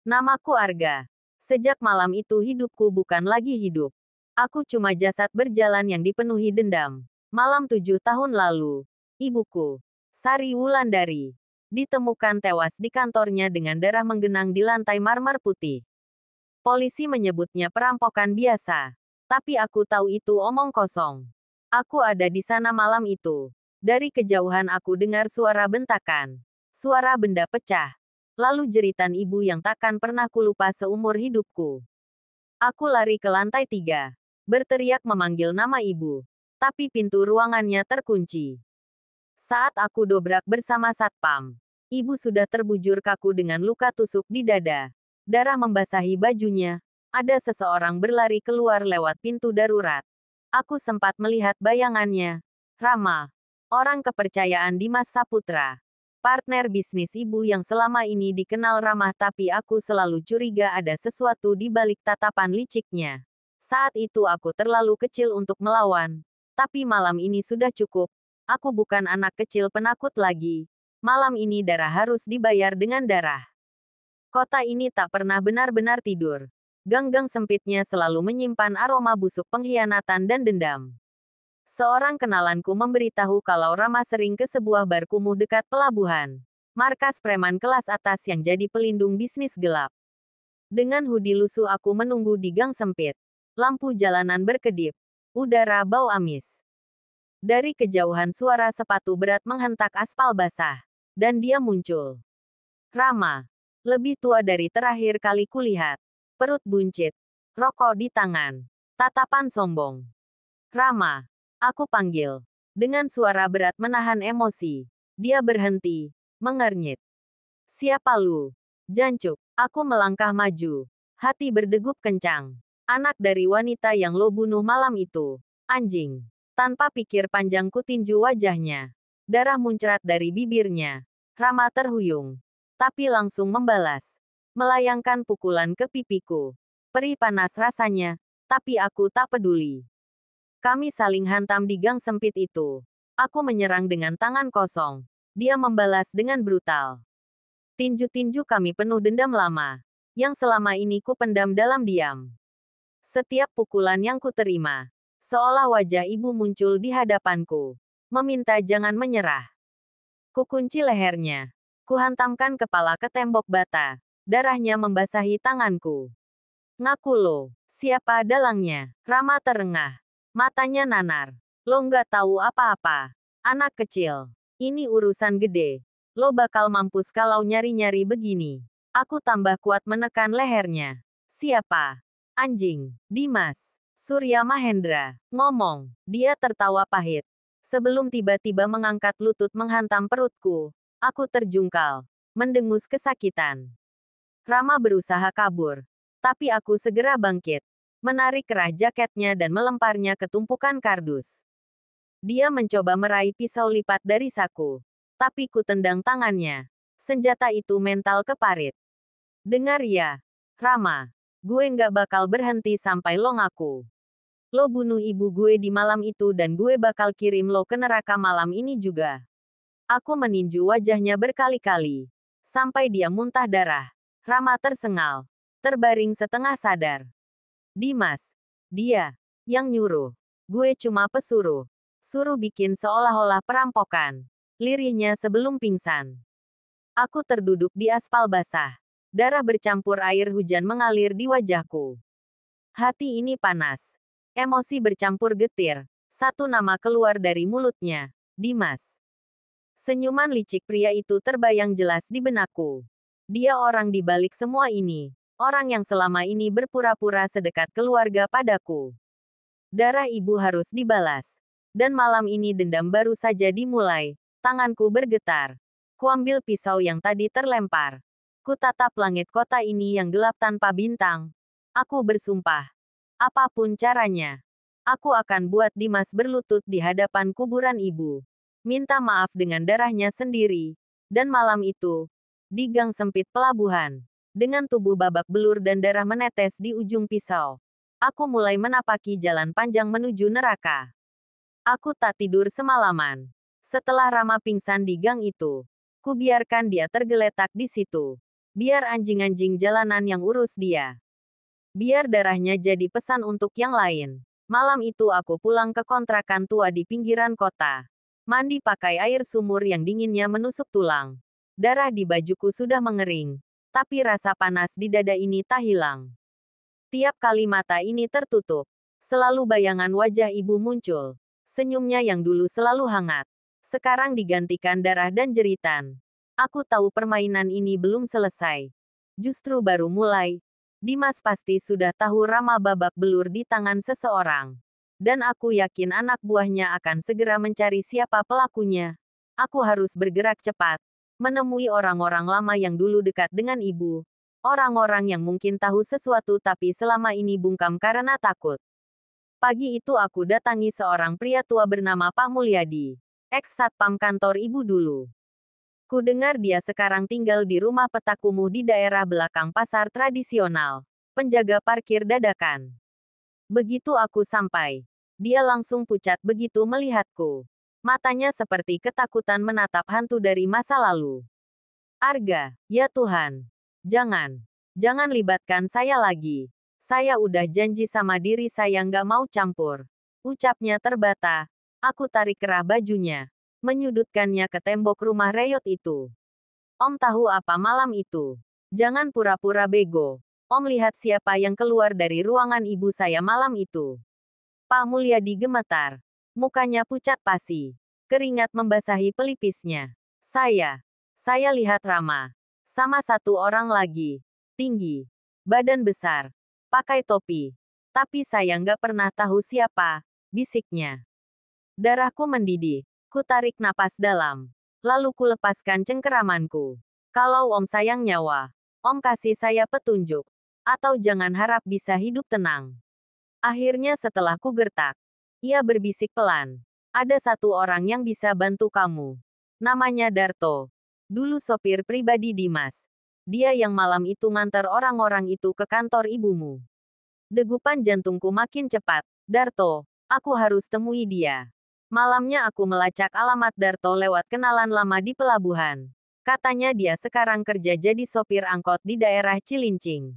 Namaku Arga. Sejak malam itu hidupku bukan lagi hidup. Aku cuma jasad berjalan yang dipenuhi dendam. Malam 7 tahun lalu, ibuku, Sari Wulandari, ditemukan tewas di kantornya dengan darah menggenang di lantai marmer putih. Polisi menyebutnya perampokan biasa. Tapi aku tahu itu omong kosong. Aku ada di sana malam itu. Dari kejauhan aku dengar suara bentakan. Suara benda pecah. Lalu jeritan ibu yang takkan pernah kulupa seumur hidupku. Aku lari ke lantai 3. Berteriak memanggil nama ibu. Tapi pintu ruangannya terkunci. Saat aku dobrak bersama satpam, ibu sudah terbujur kaku dengan luka tusuk di dada. Darah membasahi bajunya. Ada seseorang berlari keluar lewat pintu darurat. Aku sempat melihat bayangannya. Rama, orang kepercayaan Dimas Saputra. Partner bisnis ibu yang selama ini dikenal ramah, tapi aku selalu curiga ada sesuatu di balik tatapan liciknya. Saat itu aku terlalu kecil untuk melawan. Tapi malam ini sudah cukup. Aku bukan anak kecil penakut lagi. Malam ini darah harus dibayar dengan darah. Kota ini tak pernah benar-benar tidur. Gang-gang sempitnya selalu menyimpan aroma busuk pengkhianatan dan dendam. Seorang kenalanku memberitahu kalau Rama sering ke sebuah bar kumuh dekat pelabuhan. Markas preman kelas atas yang jadi pelindung bisnis gelap. Dengan hoodie lusuh aku menunggu di gang sempit. Lampu jalanan berkedip. Udara bau amis. Dari kejauhan suara sepatu berat menghentak aspal basah. Dan dia muncul. Rama. Lebih tua dari terakhir kali kulihat. Perut buncit. Rokok di tangan. Tatapan sombong. Rama. Aku panggil. Dengan suara berat menahan emosi. Dia berhenti. Mengernyit. Siapa lu? Jancuk. Aku melangkah maju. Hati berdegup kencang. Anak dari wanita yang lo bunuh malam itu. Anjing. Tanpa pikir panjang kutinju wajahnya. Darah muncrat dari bibirnya. Rama terhuyung. Tapi langsung membalas. Melayangkan pukulan ke pipiku. Perih panas rasanya. Tapi aku tak peduli. Kami saling hantam di gang sempit itu. Aku menyerang dengan tangan kosong. Dia membalas dengan brutal. Tinju-tinju kami penuh dendam lama. Yang selama ini ku pendam dalam diam. Setiap pukulan yang ku terima. Seolah wajah ibu muncul di hadapanku. Meminta jangan menyerah. Ku kunci lehernya. Ku hantamkan kepala ke tembok bata. Darahnya membasahi tanganku. Ngaku lo. Siapa dalangnya? Rama terengah. Matanya nanar. Lo nggak tahu apa-apa. Anak kecil. Ini urusan gede. Lo bakal mampus kalau nyari-nyari begini. Aku tambah kuat menekan lehernya. Siapa? Anjing. Dimas. Surya Mahendra. Ngomong. Dia tertawa pahit. Sebelum tiba-tiba mengangkat lutut menghantam perutku. Aku terjungkal. Mendengus kesakitan. Rama berusaha kabur. Tapi aku segera bangkit. Menarik kerah jaketnya dan melemparnya ke tumpukan kardus. Dia mencoba meraih pisau lipat dari saku. Tapi ku tendang tangannya. Senjata itu mental keparit. Dengar ya, Rama. Gue nggak bakal berhenti sampai lo ngaku. Lo bunuh ibu gue di malam itu dan gue bakal kirim lo ke neraka malam ini juga. Aku meninju wajahnya berkali-kali. Sampai dia muntah darah. Rama tersengal. Terbaring setengah sadar. Dimas. Dia. Yang nyuruh. Gue cuma pesuruh. Suruh bikin seolah-olah perampokan. Lirihnya sebelum pingsan. Aku terduduk di aspal basah. Darah bercampur air hujan mengalir di wajahku. Hati ini panas. Emosi bercampur getir. Satu nama keluar dari mulutnya. Dimas. Senyuman licik pria itu terbayang jelas di benakku. Dia orang di balik semua ini. Orang yang selama ini berpura-pura sedekat keluarga padaku. Darah ibu harus dibalas. Dan malam ini dendam baru saja dimulai. Tanganku bergetar. Kuambil pisau yang tadi terlempar. Ku tatap langit kota ini yang gelap tanpa bintang. Aku bersumpah. Apapun caranya. Aku akan buat Dimas berlutut di hadapan kuburan ibu. Minta maaf dengan darahnya sendiri. Dan malam itu, di gang sempit pelabuhan. Dengan tubuh babak belur dan darah menetes di ujung pisau. Aku mulai menapaki jalan panjang menuju neraka. Aku tak tidur semalaman. Setelah Rama pingsan di gang itu, ku biarkan dia tergeletak di situ. Biar anjing-anjing jalanan yang urus dia. Biar darahnya jadi pesan untuk yang lain. Malam itu aku pulang ke kontrakan tua di pinggiran kota. Mandi pakai air sumur yang dinginnya menusuk tulang. Darah di bajuku sudah mengering. Tapi rasa panas di dada ini tak hilang. Tiap kali mata ini tertutup, selalu bayangan wajah ibu muncul. Senyumnya yang dulu selalu hangat. Sekarang digantikan darah dan jeritan. Aku tahu permainan ini belum selesai. Justru baru mulai. Dimas pasti sudah tahu Rama babak belur di tangan seseorang. Dan aku yakin anak buahnya akan segera mencari siapa pelakunya. Aku harus bergerak cepat. Menemui orang-orang lama yang dulu dekat dengan ibu. Orang-orang yang mungkin tahu sesuatu tapi selama ini bungkam karena takut. Pagi itu aku datangi seorang pria tua bernama Pak Mulyadi. Ex-satpam kantor ibu dulu. Ku dengar dia sekarang tinggal di rumah petak kumuh di daerah belakang pasar tradisional. Penjaga parkir dadakan. Begitu aku sampai, dia langsung pucat begitu melihatku. Matanya seperti ketakutan menatap hantu dari masa lalu. Arga, ya Tuhan. Jangan libatkan saya lagi. Saya udah janji sama diri saya nggak mau campur. Ucapnya terbata. Aku tarik kerah bajunya. Menyudutkannya ke tembok rumah reyot itu. Om tahu apa malam itu? Jangan pura-pura bego. Om lihat siapa yang keluar dari ruangan ibu saya malam itu. Pak Mulyadi gemetar. Mukanya pucat pasi. Keringat membasahi pelipisnya. Saya lihat Rama. Sama satu orang lagi. Tinggi. Badan besar. Pakai topi. Tapi saya nggak pernah tahu siapa, bisiknya. Darahku mendidih. Ku tarik napas dalam. Lalu ku lepaskan cengkeramanku. Kalau Om sayang nyawa, Om kasih saya petunjuk. Atau jangan harap bisa hidup tenang. Akhirnya setelah ku gertak, ia berbisik pelan. Ada satu orang yang bisa bantu kamu. Namanya Darto. Dulu sopir pribadi Dimas. Dia yang malam itu nganter orang-orang itu ke kantor ibumu. Degupan jantungku makin cepat. Darto, aku harus temui dia. Malamnya aku melacak alamat Darto lewat kenalan lama di pelabuhan. Katanya dia sekarang kerja jadi sopir angkot di daerah Cilincing.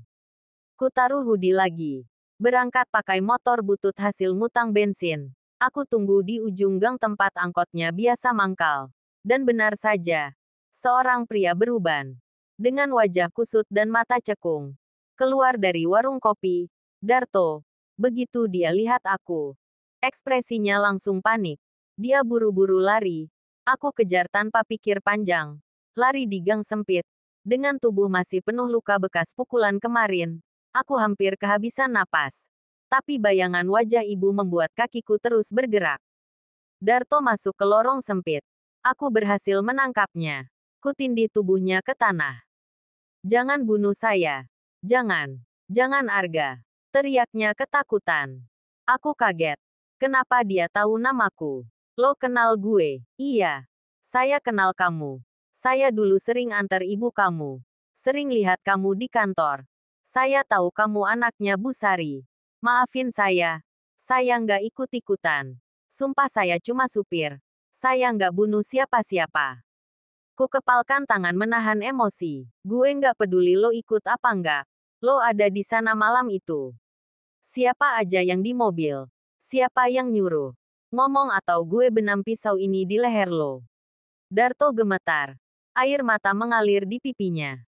Ku taruh hoodie lagi. Berangkat pakai motor butut hasil ngutang bensin. Aku tunggu di ujung gang tempat angkotnya biasa mangkal. Dan benar saja. Seorang pria beruban. Dengan wajah kusut dan mata cekung. Keluar dari warung kopi. Darto. Begitu dia lihat aku. Ekspresinya langsung panik. Dia buru-buru lari. Aku kejar tanpa pikir panjang. Lari di gang sempit. Dengan tubuh masih penuh luka bekas pukulan kemarin. Aku hampir kehabisan napas. Tapi bayangan wajah ibu membuat kakiku terus bergerak. Darto masuk ke lorong sempit. Aku berhasil menangkapnya. Kutindih tubuhnya ke tanah. Jangan bunuh saya. Jangan Arga. Teriaknya ketakutan. Aku kaget. Kenapa dia tahu namaku? Lo kenal gue? Iya. Saya kenal kamu. Saya dulu sering antar ibu kamu. Sering lihat kamu di kantor. Saya tahu kamu anaknya Bu Sari. Maafin saya. Saya nggak ikut-ikutan. Sumpah saya cuma supir. Saya nggak bunuh siapa-siapa. Ku kepalkan tangan menahan emosi. Gue nggak peduli lo ikut apa nggak. Lo ada di sana malam itu. Siapa aja yang di mobil? Siapa yang nyuruh? Ngomong atau gue benam pisau ini di leher lo. Darto gemetar. Air mata mengalir di pipinya.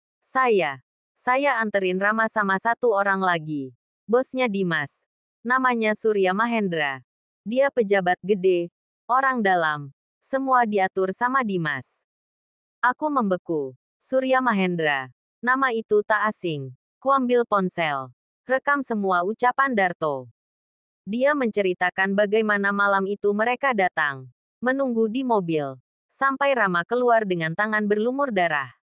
Saya anterin Rama sama satu orang lagi. Bosnya Dimas. Namanya Surya Mahendra. Dia pejabat gede. Orang dalam. Semua diatur sama Dimas. Aku membeku. Surya Mahendra. Nama itu tak asing. Kuambil ponsel. Rekam semua ucapan Darto. Dia menceritakan bagaimana malam itu mereka datang. Menunggu di mobil. Sampai Rama keluar dengan tangan berlumur darah.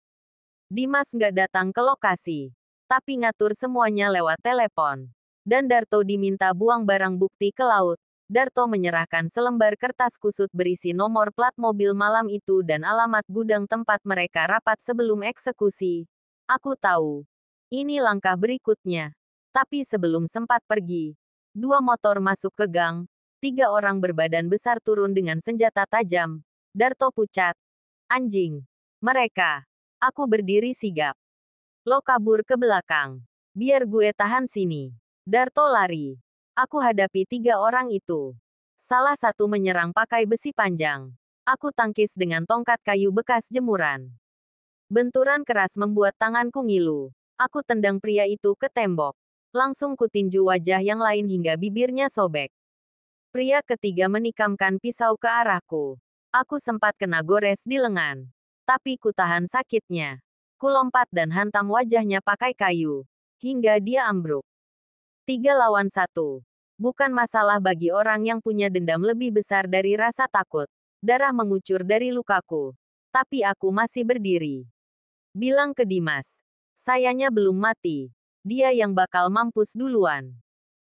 Dimas nggak datang ke lokasi. Tapi ngatur semuanya lewat telepon. Dan Darto diminta buang barang bukti ke laut. Darto menyerahkan selembar kertas kusut berisi nomor plat mobil malam itu dan alamat gudang tempat mereka rapat sebelum eksekusi. Aku tahu. Ini langkah berikutnya. Tapi sebelum sempat pergi, 2 motor masuk ke gang. 3 orang berbadan besar turun dengan senjata tajam. Darto pucat. Anjing. Mereka. Aku berdiri sigap. Lo kabur ke belakang. Biar gue tahan sini. Darto lari. Aku hadapi 3 orang itu. Salah satu menyerang pakai besi panjang. Aku tangkis dengan tongkat kayu bekas jemuran. Benturan keras membuat tanganku ngilu. Aku tendang pria itu ke tembok. Langsung kutinju wajah yang lain hingga bibirnya sobek. Pria ketiga menikamkan pisau ke arahku. Aku sempat kena gores di lengan. Tapi ku tahan sakitnya. Ku lompat dan hantam wajahnya pakai kayu. Hingga dia ambruk. 3 lawan 1. Bukan masalah bagi orang yang punya dendam lebih besar dari rasa takut. Darah mengucur dari lukaku. Tapi aku masih berdiri. Bilang ke Dimas. Sayanya belum mati. Dia yang bakal mampus duluan.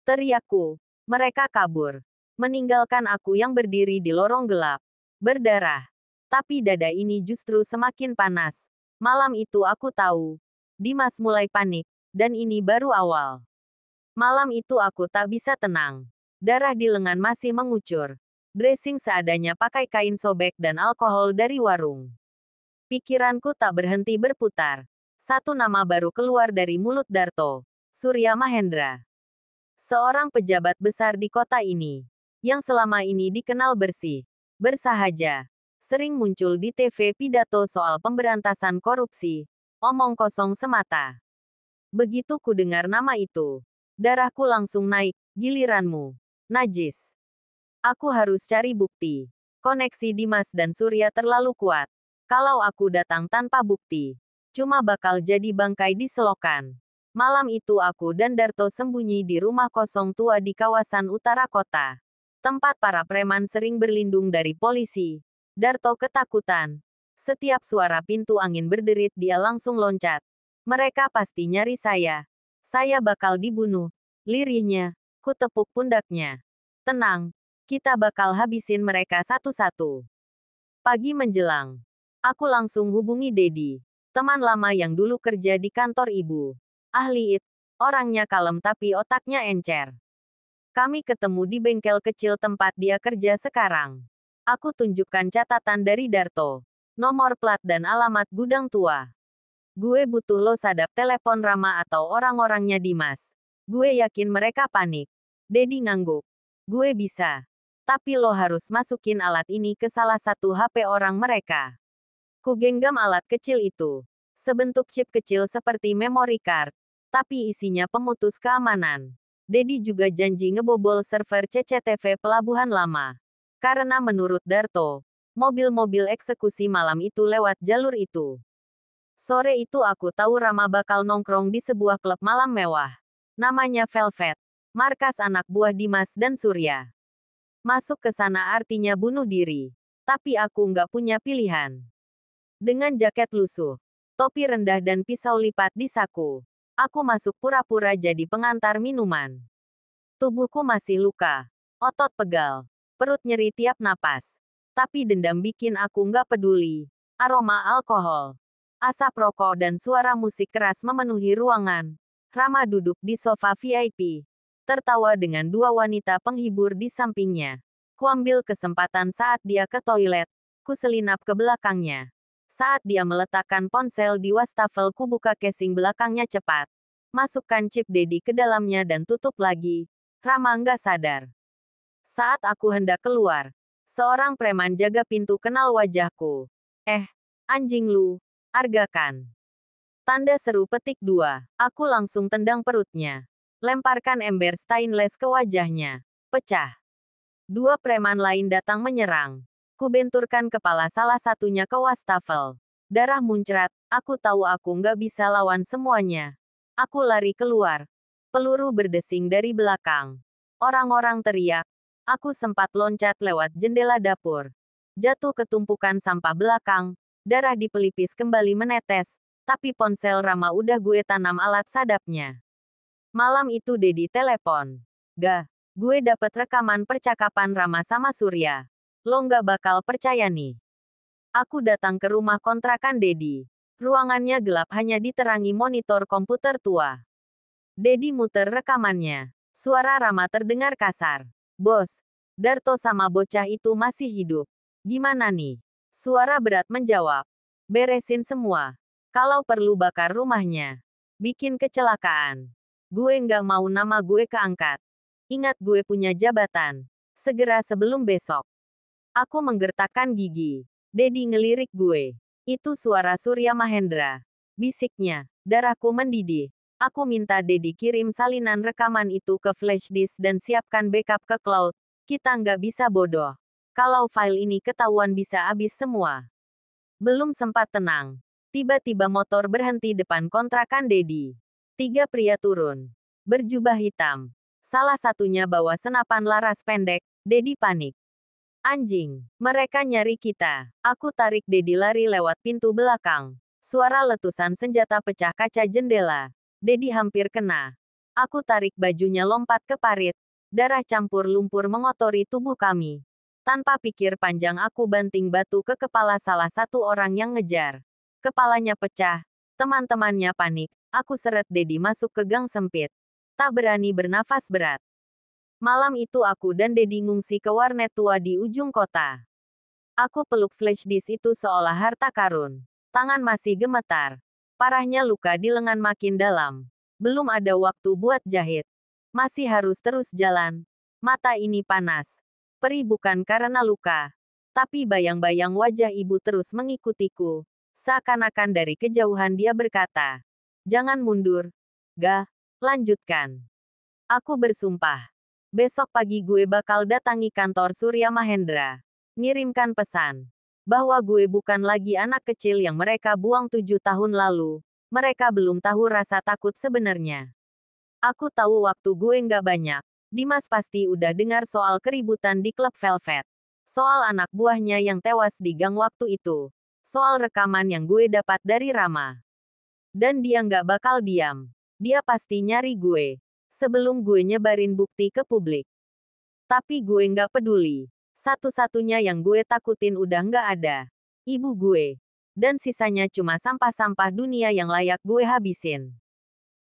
Teriakku. Mereka kabur. Meninggalkan aku yang berdiri di lorong gelap. Berdarah. Tapi dada ini justru semakin panas. Malam itu aku tahu. Dimas mulai panik. Dan ini baru awal. Malam itu aku tak bisa tenang. Darah di lengan masih mengucur. Dressing seadanya pakai kain sobek dan alkohol dari warung. Pikiranku tak berhenti berputar. Satu nama baru keluar dari mulut Darto. Surya Mahendra. Seorang pejabat besar di kota ini. Yang selama ini dikenal bersih. Bersahaja. Sering muncul di TV pidato soal pemberantasan korupsi. Omong kosong semata. Begitu ku dengar nama itu. Darahku langsung naik. Giliranmu. Najis. Aku harus cari bukti. Koneksi Dimas dan Surya terlalu kuat. Kalau aku datang tanpa bukti. Cuma bakal jadi bangkai di selokan. Malam itu aku dan Darto sembunyi di rumah kosong tua di kawasan utara kota. Tempat para preman sering berlindung dari polisi. Darto ketakutan. Setiap suara pintu angin berderit dia langsung loncat. Mereka pasti nyari saya. Saya bakal dibunuh. Lirihnya. Ku tepuk pundaknya. Tenang. Kita bakal habisin mereka satu-satu. Pagi menjelang. Aku langsung hubungi Dedi. Teman lama yang dulu kerja di kantor ibu. Ahli IT. Orangnya kalem tapi otaknya encer. Kami ketemu di bengkel kecil tempat dia kerja sekarang. Aku tunjukkan catatan dari Darto. Nomor plat dan alamat gudang tua. Gue butuh lo sadap telepon Rama atau orang-orangnya Dimas. Gue yakin mereka panik. Dedi ngangguk. Gue bisa. Tapi lo harus masukin alat ini ke salah satu HP orang mereka. Ku genggam alat kecil itu. Sebentuk chip kecil seperti memory card. Tapi isinya pemutus keamanan. Dedi juga janji ngebobol server CCTV pelabuhan lama. Karena menurut Darto, mobil-mobil eksekusi malam itu lewat jalur itu. Sore itu aku tahu Rama bakal nongkrong di sebuah klub malam mewah. Namanya Velvet. Markas anak buah Dimas dan Surya. Masuk ke sana artinya bunuh diri. Tapi aku nggak punya pilihan. Dengan jaket lusuh, topi rendah dan pisau lipat di saku, aku masuk pura-pura jadi pengantar minuman. Tubuhku masih luka. Otot pegal. Perut nyeri tiap napas. Tapi dendam bikin aku nggak peduli. Aroma alkohol, asap rokok dan suara musik keras memenuhi ruangan. Rama duduk di sofa VIP. Tertawa dengan 2 wanita penghibur di sampingnya. Kuambil kesempatan saat dia ke toilet. Ku selinap ke belakangnya. Saat dia meletakkan ponsel di wastafel ku buka casing belakangnya cepat. Masukkan chip Dedi ke dalamnya dan tutup lagi. Rama nggak sadar. Saat aku hendak keluar, seorang preman jaga pintu kenal wajahku. Anjing lu, argakan. Tanda seru petik 2. Aku langsung tendang perutnya. Lemparkan ember stainless ke wajahnya. Pecah. 2 preman lain datang menyerang. Kubenturkan kepala salah satunya ke wastafel. Darah muncrat, aku tahu aku nggak bisa lawan semuanya. Aku lari keluar. Peluru berdesing dari belakang. Orang-orang teriak. Aku sempat loncat lewat jendela dapur. Jatuh ke tumpukan sampah belakang. Darah di pelipis kembali menetes. Tapi ponsel Rama udah gue tanam alat sadapnya. Malam itu Dedi telepon. Gue dapet rekaman percakapan Rama sama Surya. Lo nggak bakal percaya nih. Aku datang ke rumah kontrakan Dedi. Ruangannya gelap hanya diterangi monitor komputer tua. Dedi muter rekamannya. Suara Rama terdengar kasar. Bos, Darto sama bocah itu masih hidup. Gimana nih? Suara berat menjawab. Beresin semua. Kalau perlu bakar rumahnya. Bikin kecelakaan. Gue nggak mau nama gue keangkat. Ingat gue punya jabatan. Segera sebelum besok. Aku menggertakkan gigi. Dedi ngelirik gue. Itu suara Surya Mahendra. Bisiknya. Darahku mendidih. Aku minta Dedi kirim salinan rekaman itu ke flash disk dan siapkan backup ke cloud. Kita nggak bisa bodoh. Kalau file ini ketahuan bisa habis semua. Belum sempat tenang. Tiba-tiba motor berhenti depan kontrakan Dedi. 3 pria turun. Berjubah hitam. Salah satunya bawa senapan laras pendek. Dedi panik. Anjing, mereka nyari kita. Aku tarik Dedi lari lewat pintu belakang. Suara letusan senjata pecah kaca jendela. Dedi hampir kena. Aku tarik bajunya lompat ke parit. Darah campur lumpur mengotori tubuh kami. Tanpa pikir panjang aku banting batu ke kepala salah satu orang yang ngejar. Kepalanya pecah. Teman-temannya panik. Aku seret Dedi masuk ke gang sempit. Tak berani bernafas berat. Malam itu aku dan Dedi ngungsi ke warnet tua di ujung kota. Aku peluk flash disk itu seolah harta karun. Tangan masih gemetar. Parahnya luka di lengan makin dalam. Belum ada waktu buat jahit. Masih harus terus jalan. Mata ini panas. Perih bukan karena luka. Tapi bayang-bayang wajah ibu terus mengikutiku. Seakan-akan dari kejauhan dia berkata, "Jangan mundur. Gah, lanjutkan." Aku bersumpah. Besok pagi gue bakal datangi kantor Surya Mahendra. Ngirimkan pesan. Bahwa gue bukan lagi anak kecil yang mereka buang 7 tahun lalu. Mereka belum tahu rasa takut sebenarnya. Aku tahu waktu gue nggak banyak. Dimas pasti udah dengar soal keributan di klub Velvet. Soal anak buahnya yang tewas di gang waktu itu. Soal rekaman yang gue dapat dari Rama. Dan dia nggak bakal diam. Dia pasti nyari gue. Sebelum gue nyebarin bukti ke publik. Tapi gue nggak peduli. Satu-satunya yang gue takutin udah nggak ada. Ibu gue. Dan sisanya cuma sampah-sampah dunia yang layak gue habisin.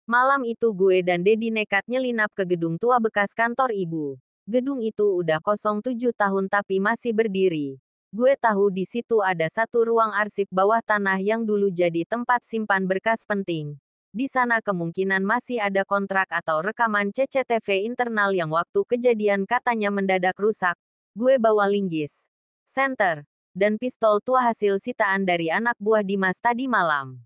Malam itu gue dan Dedi nekat nyelinap ke gedung tua bekas kantor ibu. Gedung itu udah kosong 7 tahun tapi masih berdiri. Gue tahu di situ ada satu ruang arsip bawah tanah yang dulu jadi tempat simpan berkas penting. Di sana kemungkinan masih ada kontrak atau rekaman CCTV internal yang waktu kejadian katanya mendadak rusak. Gue bawa linggis, senter, dan pistol tua hasil sitaan dari anak buah Dimas tadi malam.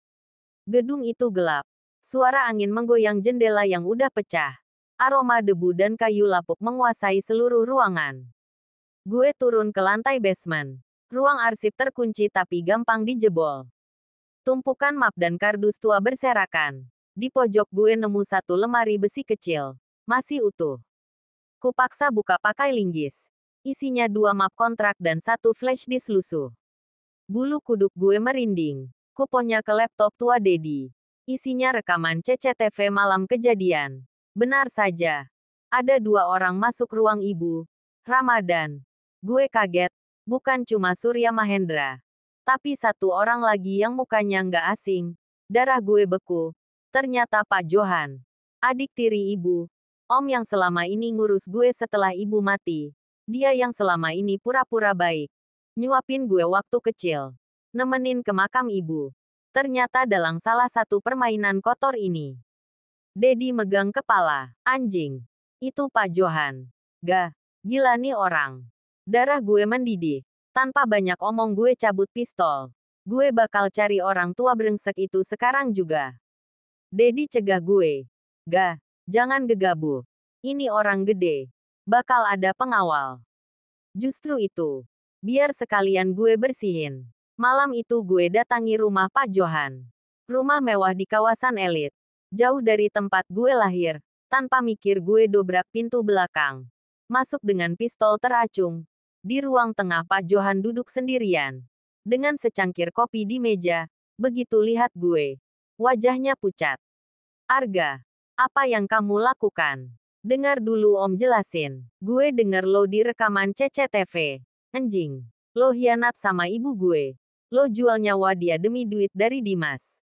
Gedung itu gelap. Suara angin menggoyang jendela yang udah pecah. Aroma debu dan kayu lapuk menguasai seluruh ruangan. Gue turun ke lantai basement. Ruang arsip terkunci tapi gampang dijebol. Tumpukan map dan kardus tua berserakan. Di pojok gue nemu satu lemari besi kecil. Masih utuh. Kupaksa buka pakai linggis. Isinya 2 map kontrak dan 1 flash disk lusuh. Bulu kuduk gue merinding. Kuponnya ke laptop tua Dedi. Isinya rekaman CCTV malam kejadian. Benar saja. Ada 2 orang masuk ruang ibu. Ramadan. Gue kaget. Bukan cuma Surya Mahendra. Tapi 1 orang lagi yang mukanya nggak asing. Darah gue beku. Ternyata Pak Johan. Adik tiri ibu. Om yang selama ini ngurus gue setelah ibu mati. Dia yang selama ini pura-pura baik. Nyuapin gue waktu kecil. Nemenin ke makam ibu. Ternyata dalam salah satu permainan kotor ini. Dedi megang kepala. Anjing. Itu Pak Johan. Gah. Gila nih orang. Darah gue mendidih. Tanpa banyak omong gue cabut pistol. Gue bakal cari orang tua brengsek itu sekarang juga. Dedi cegah gue. Gah, jangan gegabah. Ini orang gede. Bakal ada pengawal. Justru itu. Biar sekalian gue bersihin. Malam itu gue datangi rumah Pak Johan. Rumah mewah di kawasan elit. Jauh dari tempat gue lahir. Tanpa mikir gue dobrak pintu belakang. Masuk dengan pistol teracung. Di ruang tengah Pak Johan duduk sendirian. Dengan secangkir kopi di meja. Begitu lihat gue. Wajahnya pucat. Arga. Apa yang kamu lakukan? Dengar dulu om jelasin. Gue denger lo di rekaman CCTV. Anjing. Lo hianat sama ibu gue. Lo jual nyawa dia demi duit dari Dimas.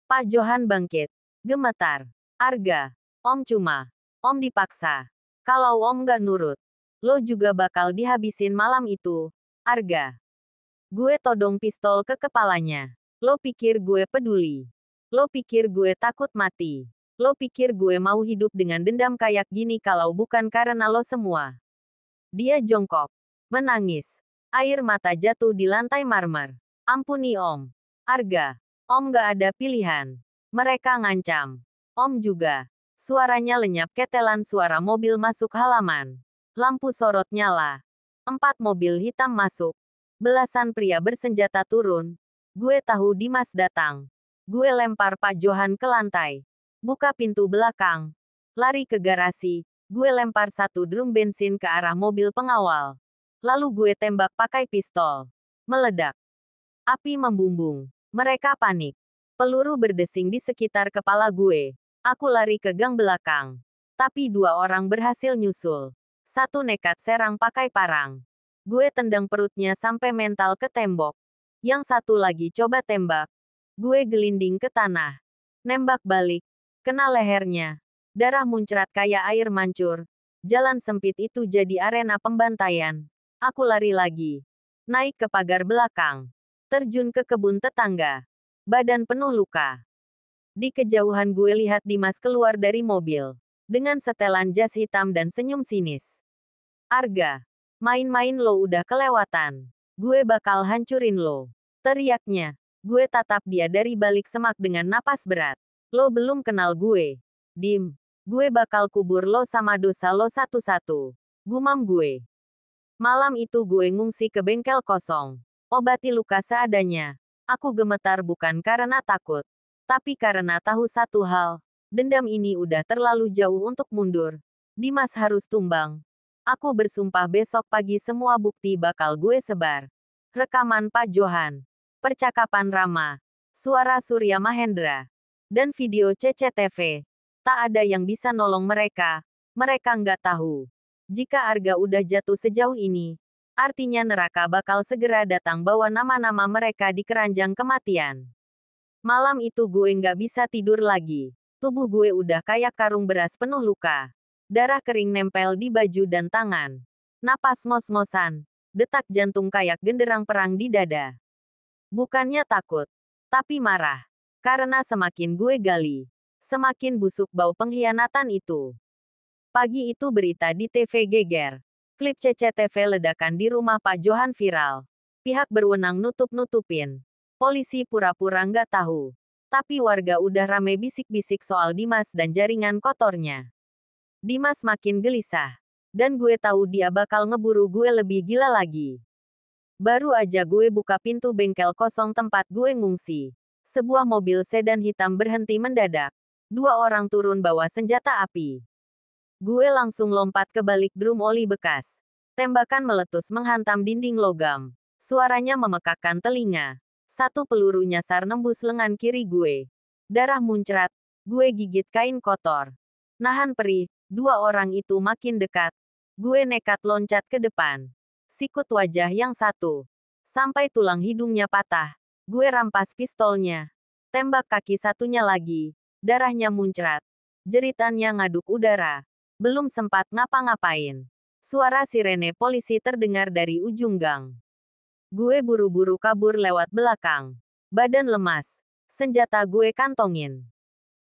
Pak Johan bangkit. Gemetar. Arga. Om dipaksa. Kalau om gak nurut. Lo juga bakal dihabisin malam itu, Arga. Gue todong pistol ke kepalanya. Lo pikir gue peduli? Lo pikir gue takut mati? Lo pikir gue mau hidup dengan dendam kayak gini kalau bukan karena lo semua? Dia jongkok, menangis. Air mata jatuh di lantai marmer. Ampuni Om. Arga. Om gak ada pilihan. Mereka ngancam. Om juga. Suaranya lenyap ketelan suara mobil masuk halaman. Lampu sorot nyala. 4 mobil hitam masuk. Belasan pria bersenjata turun. Gue tahu Dimas datang. Gue lempar Pak Johan ke lantai. Buka pintu belakang. Lari ke garasi. Gue lempar 1 drum bensin ke arah mobil pengawal. Lalu gue tembak pakai pistol. Meledak. Api membumbung. Mereka panik. Peluru berdesing di sekitar kepala gue. Aku lari ke gang belakang. Tapi 2 orang berhasil nyusul. 1 nekat serang pakai parang. Gue tendang perutnya sampai mental ke tembok. Yang 1 lagi coba tembak. Gue gelinding ke tanah. Nembak balik. Kena lehernya. Darah muncrat kayak air mancur. Jalan sempit itu jadi arena pembantaian. Aku lari lagi. Naik ke pagar belakang. Terjun ke kebun tetangga. Badan penuh luka. Di kejauhan gue lihat Dimas keluar dari mobil. Dengan setelan jas hitam dan senyum sinis. Arga. Main-main lo udah kelewatan. Gue bakal hancurin lo. Teriaknya. Gue tatap dia dari balik semak dengan napas berat. Lo belum kenal gue. Dim. Gue bakal kubur lo sama dosa lo satu-satu. Gumam gue. Malam itu gue ngungsi ke bengkel kosong. Obati luka seadanya. Aku gemetar bukan karena takut. Tapi karena tahu satu hal. Dendam ini udah terlalu jauh untuk mundur. Dimas harus tumbang. Aku bersumpah besok pagi semua bukti bakal gue sebar. Rekaman Pak Johan. Percakapan Rama. Suara Surya Mahendra. Dan video CCTV. Tak ada yang bisa nolong mereka. Mereka nggak tahu. Jika Arga udah jatuh sejauh ini, artinya neraka bakal segera datang bawa nama-nama mereka di keranjang kematian. Malam itu gue nggak bisa tidur lagi. Tubuh gue udah kayak karung beras penuh luka. Darah kering nempel di baju dan tangan. Napas ngos-ngosan. Detak jantung kayak genderang perang di dada. Bukannya takut, tapi marah. Karena semakin gue gali, semakin busuk bau pengkhianatan itu. Pagi itu berita di TV geger. Klip CCTV ledakan di rumah Pak Johan viral. Pihak berwenang nutup-nutupin. Polisi pura-pura nggak tahu. Tapi warga udah rame bisik-bisik soal Dimas dan jaringan kotornya. Dimas makin gelisah. Dan gue tahu dia bakal ngeburu gue lebih gila lagi. Baru aja gue buka pintu bengkel kosong tempat gue ngungsi. Sebuah mobil sedan hitam berhenti mendadak. 2 orang turun bawa senjata api. Gue langsung lompat ke balik drum oli bekas. Tembakan meletus menghantam dinding logam. Suaranya memekakkan telinga. 1 peluru nyasar nembus lengan kiri gue. Darah muncrat. Gue gigit kain kotor. Nahan perih. 2 orang itu makin dekat. Gue nekat loncat ke depan. Sikut wajah yang 1. Sampai tulang hidungnya patah. Gue rampas pistolnya. Tembak kaki satunya lagi. Darahnya muncrat. Jeritannya ngaduk udara. Belum sempat ngapa-ngapain. Suara sirene polisi terdengar dari ujung gang. Gue buru-buru kabur lewat belakang. Badan lemas. Senjata gue kantongin.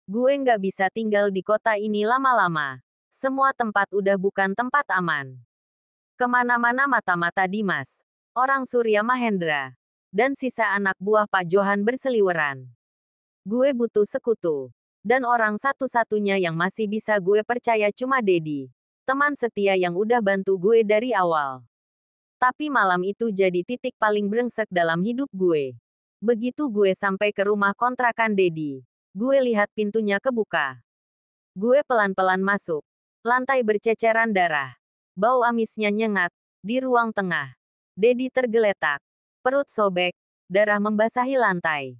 Gue nggak bisa tinggal di kota ini lama-lama. Semua tempat udah bukan tempat aman. Kemana-mana mata-mata Dimas. Orang Surya Mahendra. Dan sisa anak buah Pak Johan berseliweran. Gue butuh sekutu. Dan orang satu-satunya yang masih bisa gue percaya cuma Dedi. Teman setia yang udah bantu gue dari awal. Tapi malam itu jadi titik paling brengsek dalam hidup gue. Begitu gue sampai ke rumah kontrakan Dedi, gue lihat pintunya kebuka. Gue pelan-pelan masuk. Lantai berceceran darah. Bau amisnya nyengat. Di ruang tengah. Dedi tergeletak. Perut sobek. Darah membasahi lantai.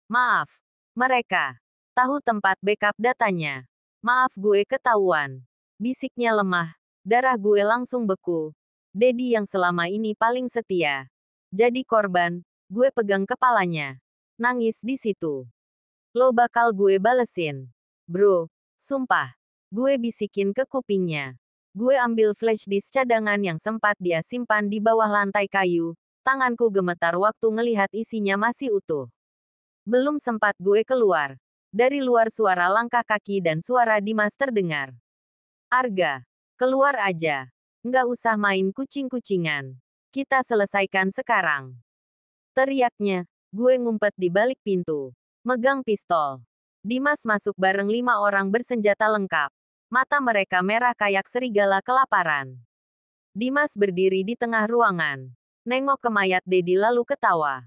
Maaf. Mereka. Tahu tempat backup datanya. Maaf gue ketahuan. Bisiknya lemah. Darah gue langsung beku. Dedi yang selama ini paling setia. Jadi korban. Gue pegang kepalanya. Nangis di situ. Lo bakal gue balesin. Bro. Sumpah. Gue bisikin ke kupingnya. Gue ambil flash disk cadangan yang sempat dia simpan di bawah lantai kayu. Tanganku gemetar waktu ngelihat isinya masih utuh. Belum sempat gue keluar. Dari luar suara langkah kaki dan suara Dimas terdengar. Arga, keluar aja. Nggak usah main kucing-kucingan. Kita selesaikan sekarang. Teriaknya, gue ngumpet di balik pintu. Megang pistol. Dimas masuk bareng 5 orang bersenjata lengkap. Mata mereka merah kayak serigala kelaparan. Dimas berdiri di tengah ruangan. Nengok ke mayat Dedi lalu ketawa.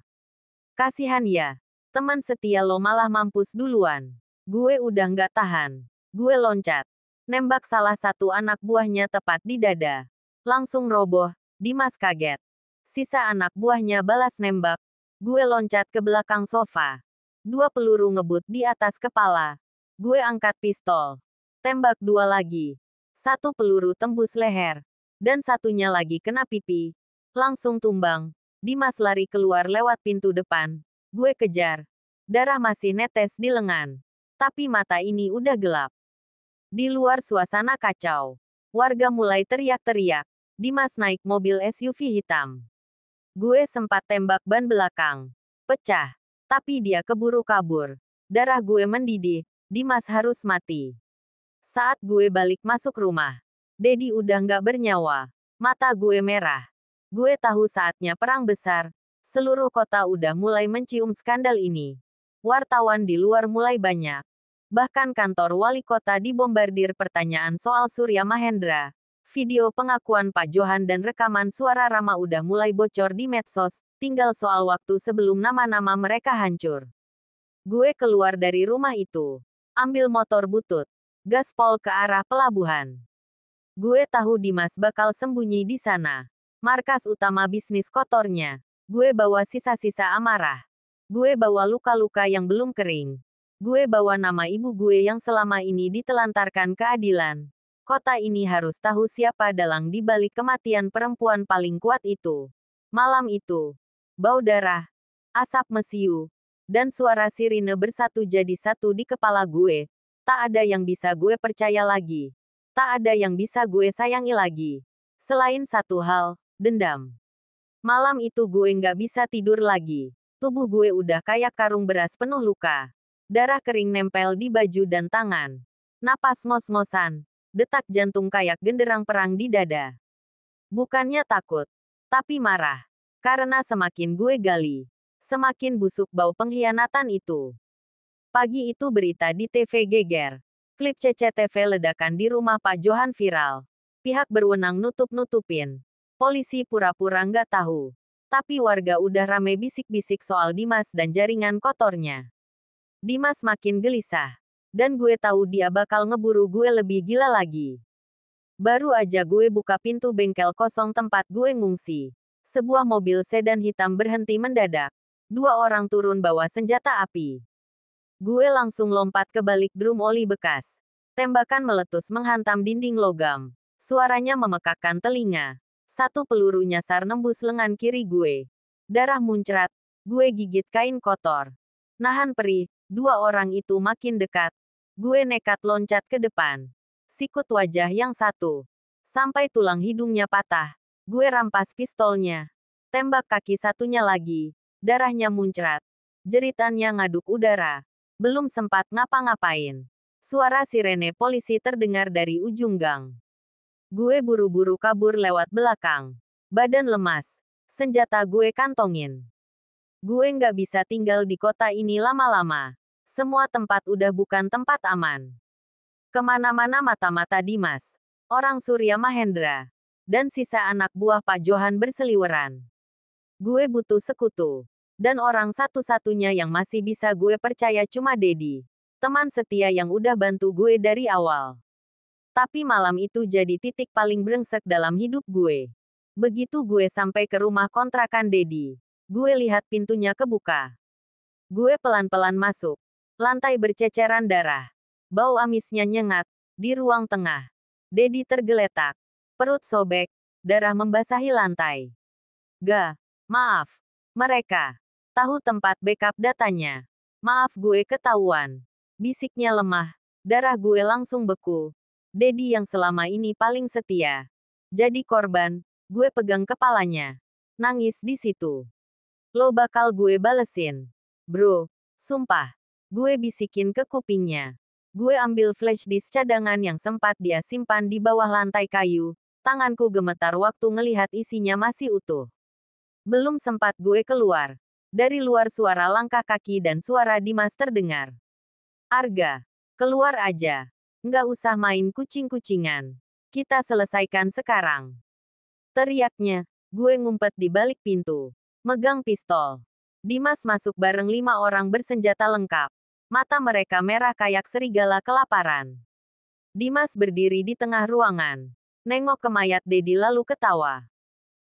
Kasihan ya. Teman setia lo malah mampus duluan. Gue udah nggak tahan. Gue loncat. Nembak salah satu anak buahnya tepat di dada. Langsung roboh. Dimas kaget. Sisa anak buahnya balas nembak. Gue loncat ke belakang sofa. 2 peluru ngebut di atas kepala. Gue angkat pistol. Tembak 2 lagi. 1 peluru tembus leher. Dan satunya lagi kena pipi. Langsung tumbang. Dimas lari keluar lewat pintu depan. Gue kejar. Darah masih netes di lengan. Tapi mata ini udah gelap. Di luar suasana kacau. Warga mulai teriak-teriak. Dimas naik mobil SUV hitam. Gue sempat tembak ban belakang. Pecah. Tapi dia keburu kabur. Darah gue mendidih. Dimas harus mati. Saat gue balik masuk rumah. Dedi udah nggak bernyawa. Mata gue merah. Gue tahu saatnya perang besar. Seluruh kota udah mulai mencium skandal ini. Wartawan di luar mulai banyak. Bahkan kantor wali kota dibombardir pertanyaan soal Surya Mahendra. Video pengakuan Pak Johan dan rekaman suara Rama udah mulai bocor di medsos. Tinggal soal waktu sebelum nama-nama mereka hancur. Gue keluar dari rumah itu. Ambil motor butut. Gaspol ke arah pelabuhan. Gue tahu Dimas bakal sembunyi di sana. Markas utama bisnis kotornya. Gue bawa sisa-sisa amarah. Gue bawa luka-luka yang belum kering. Gue bawa nama ibu gue yang selama ini ditelantarkan keadilan. Kota ini harus tahu siapa dalang di balik kematian perempuan paling kuat itu. Malam itu, bau darah, asap mesiu, dan suara sirine bersatu jadi satu di kepala gue. Tak ada yang bisa gue percaya lagi. Tak ada yang bisa gue sayangi lagi. Selain satu hal, dendam. Malam itu gue nggak bisa tidur lagi. Tubuh gue udah kayak karung beras penuh luka. Darah kering nempel di baju dan tangan. Napas ngos-ngosan. Detak jantung kayak genderang perang di dada. Bukannya takut, tapi marah. Karena semakin gue gali, semakin busuk bau pengkhianatan itu. Pagi itu berita di TV geger. Klip CCTV ledakan di rumah Pak Johan viral. Pihak berwenang nutup-nutupin. Polisi pura-pura nggak tahu. Tapi warga udah rame bisik-bisik soal Dimas dan jaringan kotornya. Dimas makin gelisah. Dan gue tahu dia bakal ngeburu gue lebih gila lagi. Baru aja gue buka pintu bengkel kosong tempat gue ngungsi. Sebuah mobil sedan hitam berhenti mendadak. 2 orang turun bawa senjata api. Gue langsung lompat ke balik drum oli bekas. Tembakan meletus menghantam dinding logam. Suaranya memekakkan telinga. 1 peluru nyasar nembus lengan kiri gue. Darah muncrat. Gue gigit kain kotor. Nahan perih, 2 orang itu makin dekat. Gue nekat loncat ke depan. Sikut wajah yang satu. Sampai tulang hidungnya patah. Gue rampas pistolnya. Tembak kaki satunya lagi. Darahnya muncrat. Jeritannya ngaduk udara. Belum sempat ngapa-ngapain. Suara sirene polisi terdengar dari ujung gang. Gue buru-buru kabur lewat belakang. Badan lemas. Senjata gue kantongin. Gue nggak bisa tinggal di kota ini lama-lama. Semua tempat udah bukan tempat aman. Kemana-mana mata-mata Dimas. Orang Surya Mahendra. Dan sisa anak buah Pak Johan berseliweran. Gue butuh sekutu. Dan orang satu-satunya yang masih bisa gue percaya cuma Dedi. Teman setia yang udah bantu gue dari awal. Tapi malam itu jadi titik paling brengsek dalam hidup gue. Begitu gue sampai ke rumah kontrakan Dedi, gue lihat pintunya kebuka. Gue pelan-pelan masuk. Lantai berceceran darah. Bau amisnya nyengat. Di ruang tengah, Dedi tergeletak. Perut sobek. Darah membasahi lantai. Maaf. Mereka tahu tempat backup datanya. Maaf gue ketahuan. Bisiknya lemah. Darah gue langsung beku. Dedi yang selama ini paling setia. Jadi korban, gue pegang kepalanya. nangis di situ. Lo bakal gue balesin. Bro, sumpah. Gue bisikin ke kupingnya. Gue ambil flash disk cadangan yang sempat dia simpan di bawah lantai kayu. Tanganku gemetar waktu ngelihat isinya masih utuh. Belum sempat gue keluar. Dari luar suara langkah kaki dan suara Dimas terdengar. Arga, keluar aja. Nggak usah main kucing-kucingan. Kita selesaikan sekarang. Teriaknya, gue ngumpet di balik pintu. Megang pistol. Dimas masuk bareng 5 orang bersenjata lengkap. Mata mereka merah kayak serigala kelaparan. Dimas berdiri di tengah ruangan. Nengok ke mayat Dedi lalu ketawa.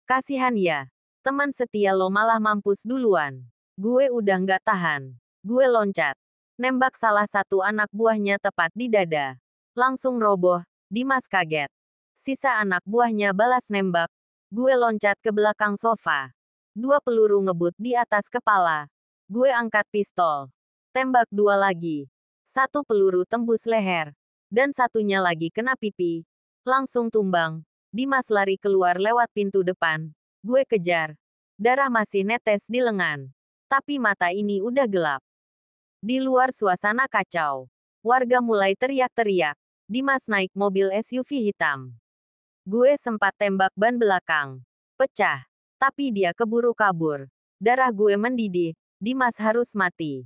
Kasihan ya. Teman setia lo malah mampus duluan. Gue udah nggak tahan. Gue loncat. Nembak salah satu anak buahnya tepat di dada. Langsung roboh. Dimas kaget. Sisa anak buahnya balas nembak. Gue loncat ke belakang sofa. 2 peluru ngebut di atas kepala. Gue angkat pistol. Tembak 2 lagi. 1 peluru tembus leher. Dan satunya lagi kena pipi. Langsung tumbang. Dimas lari keluar lewat pintu depan. Gue kejar. Darah masih netes di lengan. Tapi mata ini udah gelap. Di luar suasana kacau. Warga mulai teriak-teriak. Dimas naik mobil SUV hitam. Gue sempat tembak ban belakang. Pecah. Tapi dia keburu kabur. Darah gue mendidih. Dimas harus mati.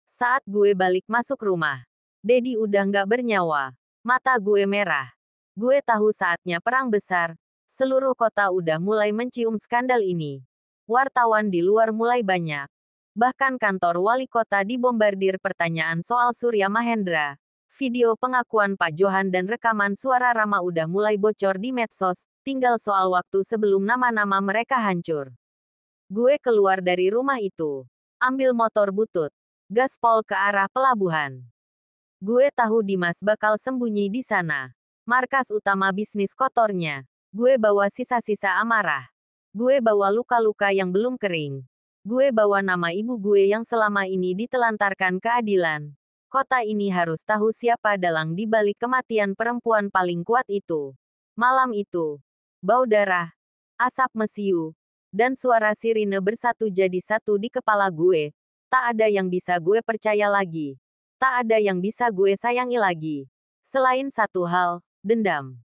Saat gue balik masuk rumah. Dedi udah nggak bernyawa. Mata gue merah. Gue tahu saatnya perang besar. Seluruh kota udah mulai mencium skandal ini. Wartawan di luar mulai banyak. Bahkan kantor wali kota dibombardir pertanyaan soal Surya Mahendra. Video pengakuan Pak Johan dan rekaman suara Rama udah mulai bocor di medsos, tinggal soal waktu sebelum nama-nama mereka hancur. Gue keluar dari rumah itu. Ambil motor butut. Gaspol ke arah pelabuhan. Gue tahu Dimas bakal sembunyi di sana. Markas utama bisnis kotornya. Gue bawa sisa-sisa amarah. Gue bawa luka-luka yang belum kering. Gue bawa nama ibu gue yang selama ini ditelantarkan keadilan. Kota ini harus tahu siapa dalang di balik kematian perempuan paling kuat itu. Malam itu, bau darah, asap mesiu, dan suara sirine bersatu jadi satu di kepala gue. Tak ada yang bisa gue percaya lagi. Tak ada yang bisa gue sayangi lagi. Selain satu hal, dendam.